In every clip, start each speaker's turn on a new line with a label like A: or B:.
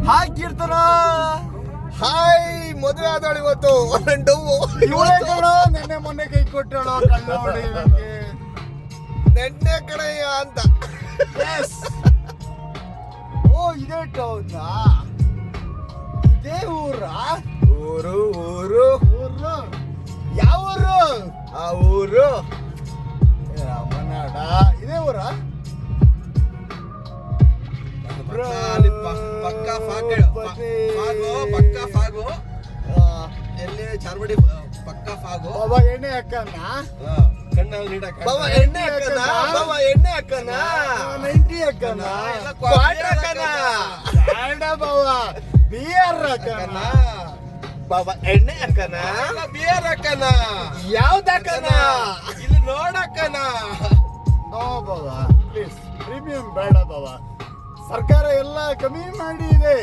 A: Hi ಕೀರ್ತನ.
B: Hi, ಮದುವೆ ಆದವಳು ಇವತ್ತು.
A: ನೆನ್ನೆ ಮೊನ್ನೆ ಕೈ ಕೊಟ್ಟಳು ಕಳ್ಳ ಹೊಡಿಯೋಕೆ.
B: ನೆನ್ನೆ ಕಡೆಯ ಅಂತ.
A: ಓ ಇದೇ ಟೌನಾ? ಇದೇ ಊರಾ?
B: ಊರು ಊರು
A: ಊರು ಯಾವ ಊರು?
B: ಆ ಊರು
A: ರಾಮನಾಡ. ಇದೇ ಊರಾ?
B: ಅಲ್ಲಿ ಪಕ್ಕ ಫಾಗು ಎಲ್ಲಿ ಚಾರ್ಮಡಿ ಪಕ್ಕ ಫಾಗು.
A: ಬಾಬಾ ಎಣ್ಣೆ ಅಕ್ಕನ
B: ಕಣ್ಣಲ್ಲಿ ನೀಡಕ್ಕ ಬಾಬಾ ಎಣ್ಣೆ ಅಕ್ಕನ. ಬಾಬಾ ಎಣ್ಣೆ ಅಕ್ಕನ.
A: 90 ಅಕ್ಕನ.
B: ಕ್ವಾರ್ಟರ್ ಅಕ್ಕನ.
A: ಬೇಡ ಬಾಬಾ, ಬಿಯರ್ ಅಕ್ಕನ.
B: ಬಾಬಾ ಎಣ್ಣೆ ಅಕ್ಕನ. ಬಿಯರ್ ಅಕ್ಕನ. ಯಾವ್ದ ಅಕ್ಕನ? ಇಲ್ಲಿ ನೋಡಕ್ಕನ.
A: ನೋ ಬಾಬಾ, ಪ್ಲೀಸ್ ಪ್ರೀಮಿಯಂ ಬೇಡ ಬಾಬಾ. ಸರ್ಕಾರ ಎಲ್ಲ ಕಮ್ಮಿ ಮಾಡಿ ಇದೆ.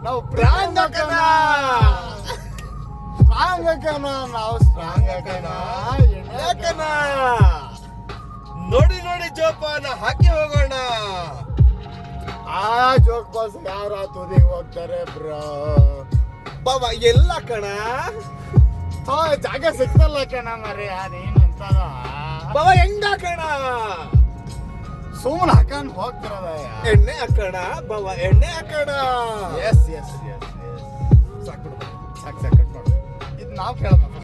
A: ನಾವು
B: ಸ್ಟ್ರಾಂಗ್ ಅಕ್ಕನ.
A: ಸ್ಟ್ರಾಂಗ್ ಅಕ್ಕನ. ನಾವು ಸ್ಟ್ರಾಂಗ್ ಅಕ್ಕನ. ಎಣ್ಣೆ
B: ಅಕ್ಕನ. ನೋಡಿ ನೋಡಿ ಜೋಪಾನ ಹಾಕಿ ಹೋಗೋಣ.
A: ಆ ಜೋಕ್ ಬಾಸ್ ಯಾರ ತುದಿ ಹೋಗ್ತಾರೆ ಬ್ರೋ.
B: ಬಾಬಾ ಎಲ್ಲ ಕಣ.
A: ಜಾಗ ಸಿಕ್ತಲ್ಲ ಕಣ ಮರಿ. ಅದೇನು ಅಂತ
B: ಬಾಬಾ ಹೆಂಗ ಕಣ.
A: ಸುಮ್ಮನೆ ಹಾಕೊಂಡ್ ಹೋಗ್ತಾರದ.
B: ಎಣ್ಣೆ ಹಾಕೋಣ ಬಾಬಾ, ಎಣ್ಣೆ ಹಾಕೋಣ.
A: Yes yes yes yes. ಸಾಕು ಸಾಕು ಸಾಕು. ಇದು ನಾವು ಕೇಳೋಣ.